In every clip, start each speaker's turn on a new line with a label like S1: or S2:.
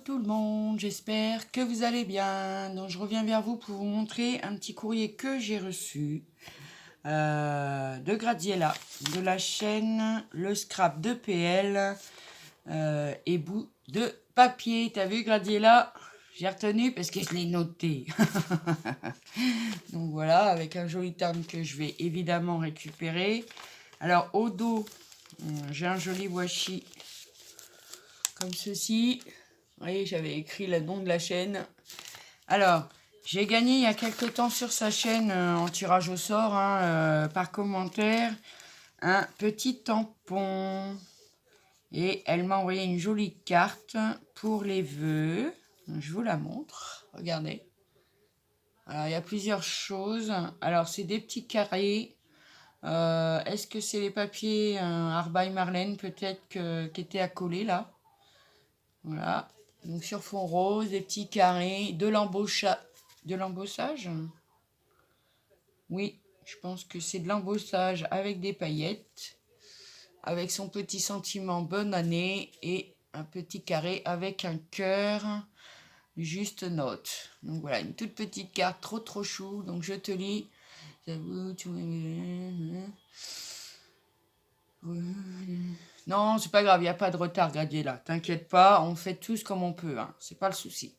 S1: tout le monde, j'espère que vous allez bien. Donc je reviens vers vous pour vous montrer un petit courrier que j'ai reçu de Gradiella, de la chaîne Le Scrap de PL et bout de papier. T'as vu Gradiella? J'ai retenu parce que je l'ai noté. Donc voilà, avec un joli terme que je vais évidemment récupérer. Alors au dos, j'ai un joli washi comme ceci. Vous voyez, j'avais écrit le nom de la chaîne. Alors, j'ai gagné il y a quelques temps sur sa chaîne en tirage au sort, par commentaire, un petit tampon. Et elle m'a envoyé une jolie carte pour les vœux. Je vous la montre. Regardez. Alors, il y a plusieurs choses. Alors, c'est des petits carrés. Est-ce que c'est les papiers Arbaï Marlène peut-être qui étaient à coller là? Voilà. Donc sur fond rose, des petits carrés, de l'embossage. Oui, je pense que c'est de l'embossage avec des paillettes, avec son petit sentiment bonne année et un petit carré avec un cœur, juste note. Donc voilà, une toute petite carte, trop chou. Donc je te lis. Non, c'est pas grave, il n'y a pas de retard, Gradiella. T'inquiète pas, on fait tous comme on peut, hein. C'est pas le souci.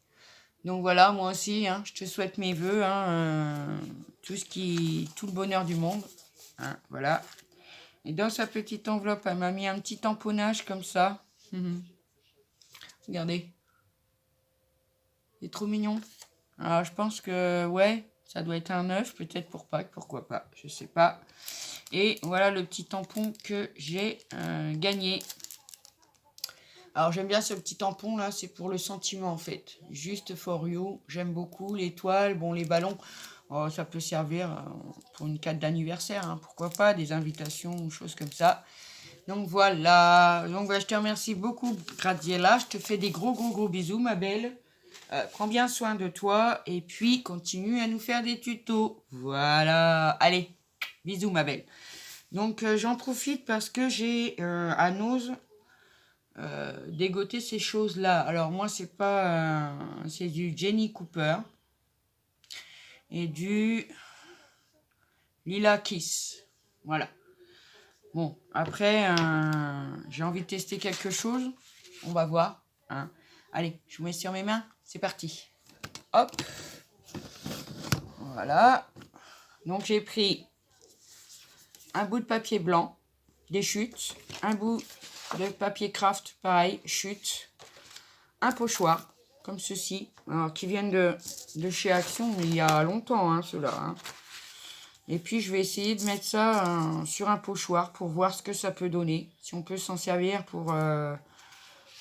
S1: Donc voilà, moi aussi, je te souhaite mes vœux, tout le bonheur du monde. Voilà. Et dans sa petite enveloppe, elle m'a mis un petit tamponnage comme ça. Regardez. Il est trop mignon. Alors je pense que, ouais, ça doit être un œuf, peut-être pour Pâques, pourquoi pas, je sais pas. Et voilà le petit tampon que j'ai gagné. Alors j'aime bien ce petit tampon là, c'est pour le sentiment en fait. Juste for you, j'aime beaucoup l'étoile, bon les ballons, oh, ça peut servir pour une carte d'anniversaire, pourquoi pas, des invitations ou choses comme ça. Donc voilà, je te remercie beaucoup Gradiella, je te fais des gros bisous ma belle. Prends bien soin de toi et puis continue à nous faire des tutos. Voilà, allez, bisous ma belle. Donc j'en profite parce que j'ai à Nose dégoter ces choses-là. Alors moi, c'est pas... c'est du Jenny Cooper et du Lila Kiss. Voilà. Bon, après, j'ai envie de tester quelque chose. On va voir. Allez, je vous mets sur mes mains. C'est parti. Hop. Voilà. Donc j'ai pris un bout de papier blanc, des chutes, un bout de papier craft, pareil, chute, un pochoir, comme ceci, alors, qui viennent de chez Action, il y a longtemps, ceux-là. Et puis, je vais essayer de mettre ça sur un pochoir pour voir ce que ça peut donner. Si on peut s'en servir pour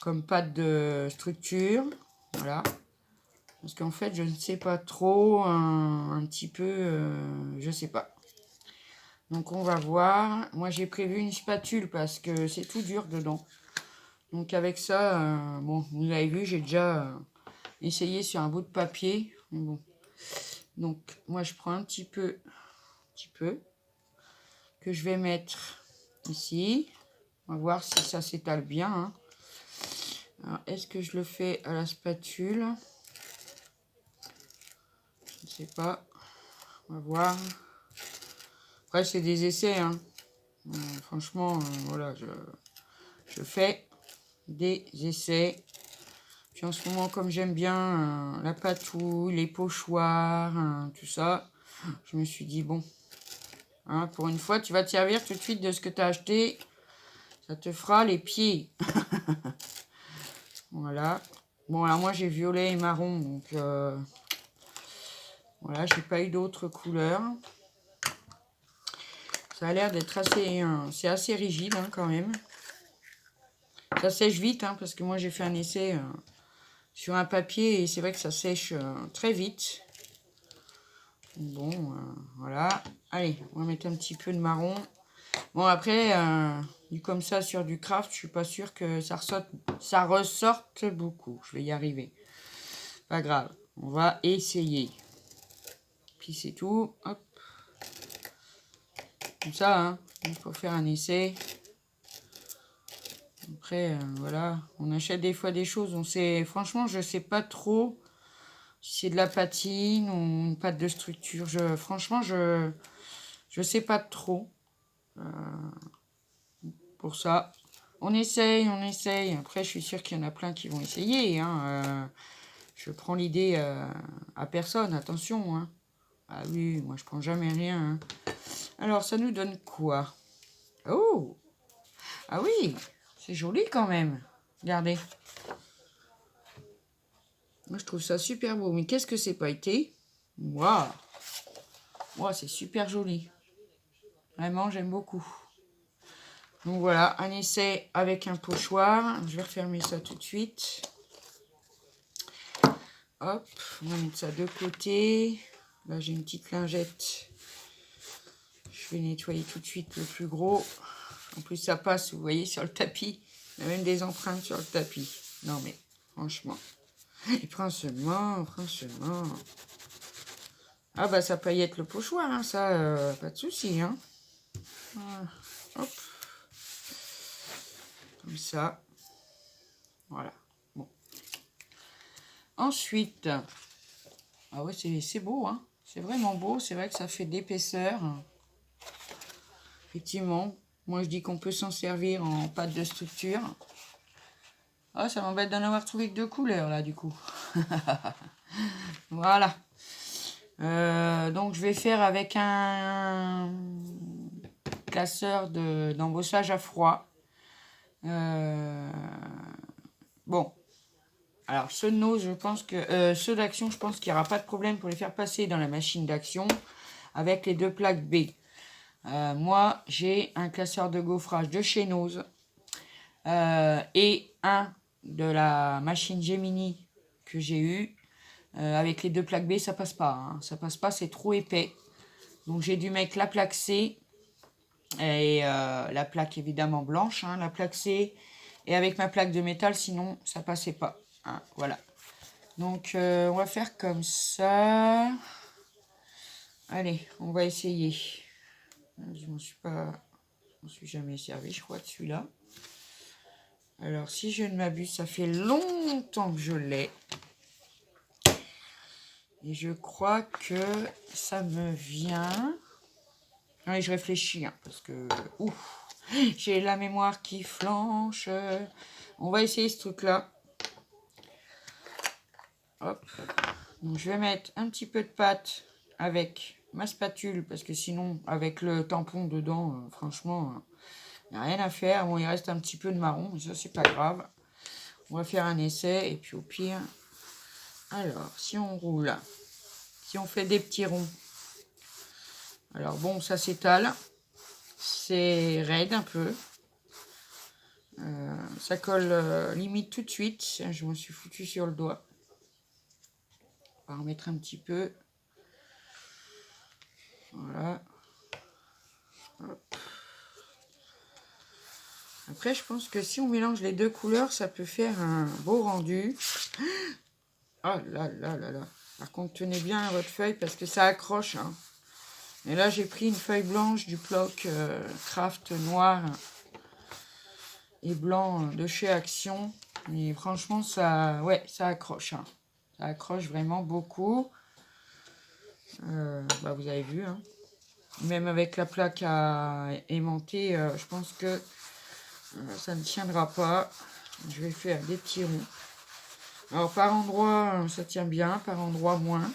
S1: comme pâte de structure. Voilà. Parce qu'en fait, je ne sais pas trop, un petit peu, je sais pas. Donc, on va voir. Moi, j'ai prévu une spatule parce que c'est tout dur dedans. Donc, avec ça, bon, vous avez vu, j'ai déjà... essayer sur un bout de papier. Bon. Donc, moi, je prends un petit peu, que je vais mettre ici. On va voir si ça s'étale bien. Alors, est-ce que je le fais à la spatule? Je ne sais pas. On va voir. Après, c'est des essais. Franchement, voilà, je fais des essais. Puis en ce moment, comme j'aime bien la patouille, les pochoirs, tout ça, je me suis dit, bon, pour une fois, tu vas te servir tout de suite de ce que tu as acheté. Ça te fera les pieds. Voilà. Bon, alors moi, j'ai violet et marron. Donc, voilà, j'ai pas eu d'autres couleurs. Ça a l'air d'être assez... c'est assez rigide, quand même. Ça sèche vite, parce que moi, j'ai fait un essai sur un papier. Et c'est vrai que ça sèche très vite. Bon, voilà. Allez, on va mettre un petit peu de marron. Bon, après, du comme ça sur du craft, je suis pas sûre que ça ressorte beaucoup. Je vais y arriver. Pas grave. On va essayer. Puis c'est tout. Hop. Comme ça, il faut faire un essai. Après, voilà, on achète des fois des choses, on sait, franchement, je sais pas trop si c'est de la patine ou une pâte de structure. Franchement, je sais pas trop pour ça. On essaye, on essaye. Après, je suis sûre qu'il y en a plein qui vont essayer. Hein. Je prends l'idée à personne, attention. Hein. Ah oui, moi je prends jamais rien. Hein. Alors, ça nous donne quoi? Oh! Ah oui, c'est joli quand même. Regardez. Moi, je trouve ça super beau. Mais qu'est-ce que c'est pailleté? Waouh! Waouh, c'est super joli. Vraiment, j'aime beaucoup. Donc voilà, un essai avec un pochoir. Je vais refermer ça tout de suite. Hop, on va mettre ça de côté. Là, j'ai une petite lingette. Je vais nettoyer tout de suite le plus gros. En plus, ça passe, vous voyez, sur le tapis. Il y a même des empreintes sur le tapis. Non, mais franchement. Et franchement. Ah bah, ça peut y être le pochoir, hein, ça, pas de souci. Hein. Voilà. Hop. Comme ça. Voilà. Bon. Ensuite, ah ouais, c'est beau, hein. C'est vraiment beau. C'est vrai que ça fait d'épaisseur. Effectivement. Moi, je dis qu'on peut s'en servir en pâte de structure. Ah, ça m'embête d'en avoir trouvé que 2 couleurs, là, du coup. Voilà. Donc, je vais faire avec un classeur d'embossage à froid. Bon. Alors, ceux de Nose, je pense que... ceux d'Action, je pense qu'il n'y aura pas de problème pour les faire passer dans la machine d'Action avec les 2 plaques B. Moi, j'ai un classeur de gaufrage de chez Nose et un de la machine Gemini que j'ai eu. Avec les 2 plaques B, ça passe pas. Hein. Ça passe pas, c'est trop épais. Donc, j'ai dû mettre la plaque C et la plaque évidemment blanche, hein, la plaque C. Et avec ma plaque de métal, sinon, ça passait pas. Hein, voilà. Donc, on va faire comme ça. Allez, on va essayer. Je m'en suis jamais servi, je crois, de celui-là. Alors, si je ne m'abuse, ça fait longtemps que je l'ai. Et je crois que ça me vient... Allez, je réfléchis, hein, parce que... Ouf, j'ai la mémoire qui flanche. On va essayer ce truc-là. Hop. Donc, je vais mettre un petit peu de pâte avec ma spatule, parce que sinon, avec le tampon dedans, franchement, il n'y a rien à faire. Bon, il reste un petit peu de marron, mais ça, c'est pas grave. On va faire un essai, et puis au pire... Alors, si on roule, si on fait des petits ronds, alors bon, ça s'étale, c'est raide un peu, ça colle limite tout de suite, je me suis foutu sur le doigt. On va remettre un petit peu, voilà. Hop. Après, je pense que si on mélange les 2 couleurs, ça peut faire un beau rendu. Oh là là là là. Par contre, tenez bien à votre feuille parce que ça accroche. Hein. Et là, j'ai pris une feuille blanche du bloc Craft noir et blanc de chez Action. Et franchement, ça, ouais, ça accroche. Hein. Ça accroche vraiment beaucoup. Bah, vous avez vu. Hein. Même avec la plaque à aimanter, je pense que ça ne tiendra pas. Je vais faire des petits ronds. Alors, par endroit, ça tient bien. Par endroit, moins.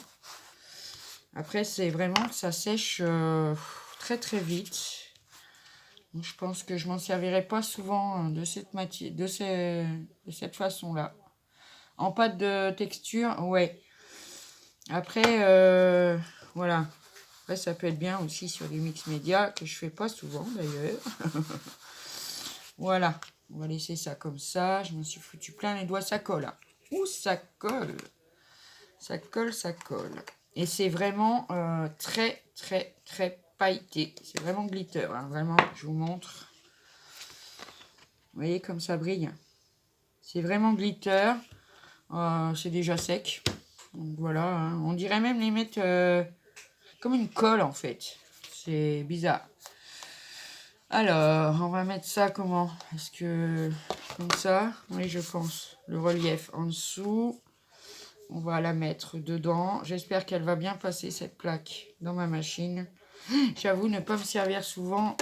S1: Après, c'est vraiment que ça sèche très très vite. Donc, je pense que je m'en servirai pas souvent de cette façon-là. En pâte de texture, ouais. Après, voilà. Après, ça peut être bien aussi sur des mix médias que je fais pas souvent d'ailleurs. Voilà. On va laisser ça comme ça. Je me suis foutu plein les doigts. Ça colle. Hein. Ouh, ça colle. Ça colle, ça colle. Et c'est vraiment très, très, très pailleté. C'est vraiment glitter. Hein. Vraiment, je vous montre. Vous voyez comme ça brille. C'est vraiment glitter. C'est déjà sec. Donc voilà. Hein. On dirait même les mettre comme une colle en fait. C'est bizarre. Alors, on va mettre ça comment? Est-ce que comme ça? Oui, je pense. Le relief en dessous. On va la mettre dedans. J'espère qu'elle va bien passer cette plaque dans ma machine. J'avoue ne pas me servir souvent.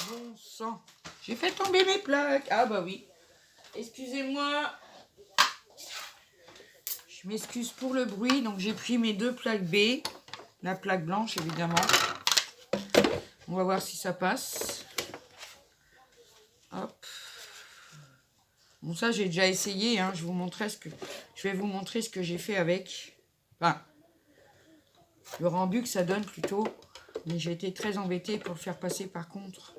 S1: Bon sang. J'ai fait tomber mes plaques. Ah bah oui. Excusez-moi. Je m'excuse pour le bruit. Donc j'ai pris mes 2 plaques B. La plaque blanche évidemment. On va voir si ça passe. Hop. Bon ça j'ai déjà essayé. Hein. Je vais vous montrer ce que j'ai fait avec. Enfin, le rendu que ça donne plutôt. Mais j'ai été très embêtée pour le faire passer par contre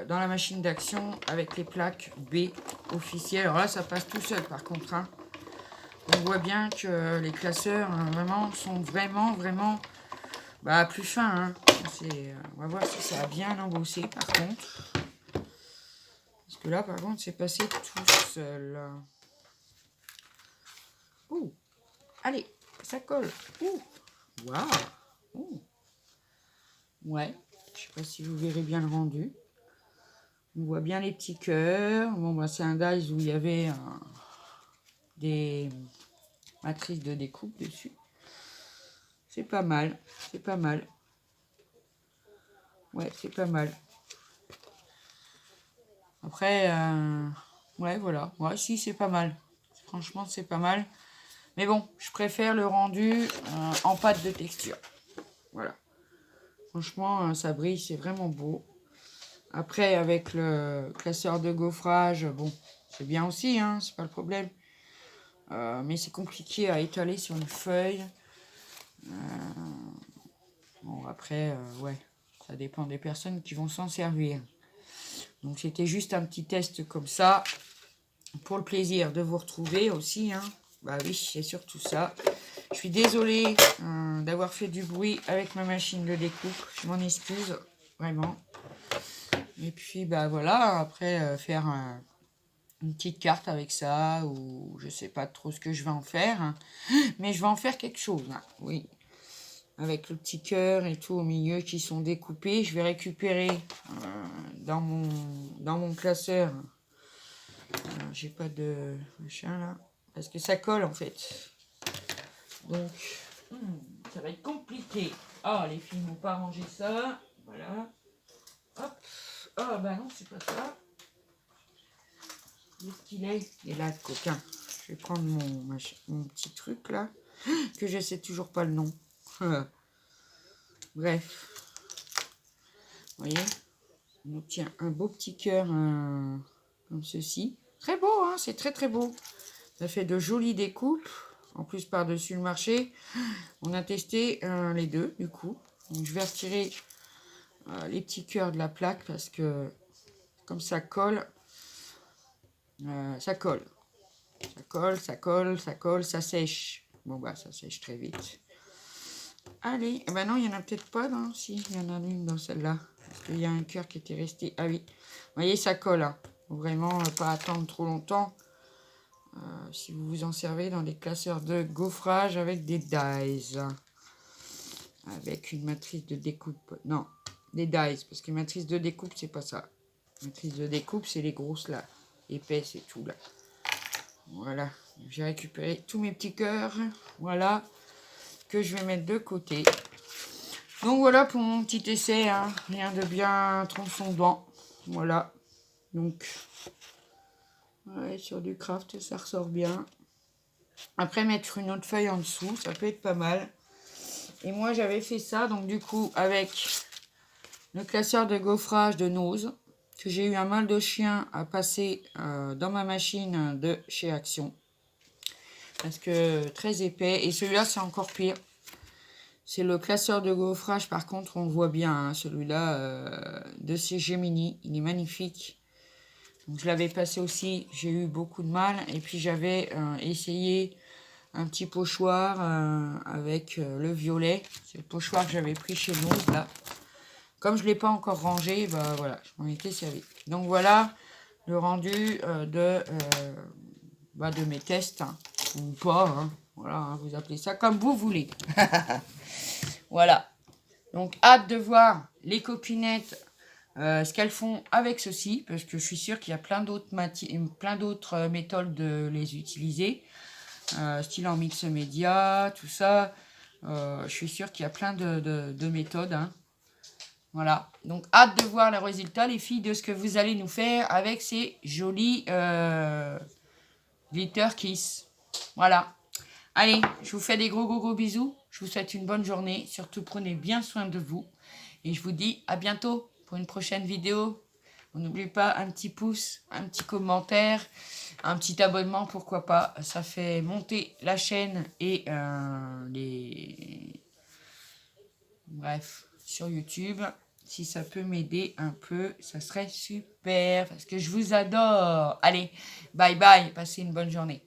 S1: dans la machine d'action avec les plaques B officielles. Alors là ça passe tout seul par contre. Hein. On voit bien que les classeurs vraiment sont vraiment plus fins. Hein. On va voir si ça a bien embossé par contre. Parce que là par contre c'est passé tout seul. Ouh, allez, ça colle. Ouh, waouh. Ouh. Ouais, je sais pas si vous verrez bien le rendu. On voit bien les petits cœurs. Bon bah c'est un dies où il y avait des matrices de découpe dessus. C'est pas mal, c'est pas mal. Ouais, c'est pas mal. Après, ouais, voilà. Ouais, si, c'est pas mal. Franchement, c'est pas mal. Mais bon, je préfère le rendu en pâte de texture. Voilà. Franchement, ça brille, c'est vraiment beau. Après, avec le classeur de gaufrage, bon, c'est bien aussi, hein, c'est pas le problème. Mais c'est compliqué à étaler sur une feuille. Bon, après, ouais, ça dépend des personnes qui vont s'en servir. Donc, c'était juste un petit test comme ça, pour le plaisir de vous retrouver aussi. Hein. Bah oui, c'est surtout ça. Je suis désolée d'avoir fait du bruit avec ma machine de découpe. Je m'en excuse, vraiment. Et puis, bah voilà, après, faire une petite carte avec ça, ou je sais pas trop ce que je vais en faire. Hein. Mais je vais en faire quelque chose, hein, oui. Avec le petit cœur et tout au milieu qui sont découpés. Je vais récupérer dans mon classeur. J'ai pas de machin là. Parce que ça colle en fait. Donc, ça va être compliqué. Ah, les filles n'ont pas rangé ça. Voilà. Hop. Ah, bah non, c'est pas ça. Où est-ce qu'il est? Il est là, le coquin. Je vais prendre mon petit truc là. Que je sais toujours pas le nom. Bref. Vous voyez? On obtient un beau petit cœur comme ceci. Très beau, hein, c'est très beau. Ça fait de jolies découpes. En plus, par-dessus le marché, on a testé les deux, du coup. Donc, je vais retirer les petits cœurs de la plaque parce que, comme ça colle, ça colle. Ça colle, ça colle, ça colle, ça sèche. Bon, bah, ça sèche très vite. Allez, eh ben non, il n'y en a peut-être pas, non? Si, il y en a une dans celle-là. Parce qu'il y a un cœur qui était resté. Ah oui, vous voyez, ça colle. Hein. Faut vraiment pas attendre trop longtemps. Si vous vous en servez dans des classeurs de gaufrage avec des dies. Avec une matrice de découpe. Non, des dies. Parce que matrice de découpe, c'est pas ça. Matrice de découpe, c'est les grosses là. Épaisses et tout là. Voilà. J'ai récupéré tous mes petits cœurs. Voilà. Que je vais mettre de côté. Donc voilà pour mon petit essai. Hein. Rien de bien transcendant. Voilà. Donc. Ouais, sur du craft, ça ressort bien. Après, mettre une autre feuille en dessous, ça peut être pas mal. Et moi, j'avais fait ça, donc du coup, avec le classeur de gaufrage de Nose, que j'ai eu un mal de chien à passer dans ma machine de chez Action. Parce que très épais. Et celui-là, c'est encore pire. C'est le classeur de gaufrage, par contre, on le voit bien, hein, celui-là de chez Gemini. Il est magnifique. Donc, je l'avais passé aussi, j'ai eu beaucoup de mal. Et puis, j'avais essayé un petit pochoir avec le violet. C'est le pochoir que j'avais pris chez nous, là. Comme je ne l'ai pas encore rangé, bah voilà, je m'en étais servi. Donc voilà le rendu de mes tests, hein, ou pas, hein, voilà, hein, vous appelez ça comme vous voulez. Voilà. Donc, hâte de voir les copinettes, ce qu'elles font avec ceci, parce que je suis sûre qu'il y a plein d'autres méthodes de les utiliser, style en mix média, tout ça. Je suis sûre qu'il y a plein de méthodes. Hein. Voilà. Donc, hâte de voir le résultat, les filles, de ce que vous allez nous faire avec ces jolis glitter kiss. Voilà. Allez, je vous fais des gros bisous. Je vous souhaite une bonne journée. Surtout, prenez bien soin de vous. Et je vous dis à bientôt pour une prochaine vidéo. N'oubliez pas un petit pouce, un petit commentaire, un petit abonnement, pourquoi pas. Ça fait monter la chaîne et Bref, sur YouTube. Si ça peut m'aider un peu, ça serait super. Parce que je vous adore. Allez, bye bye. Passez une bonne journée.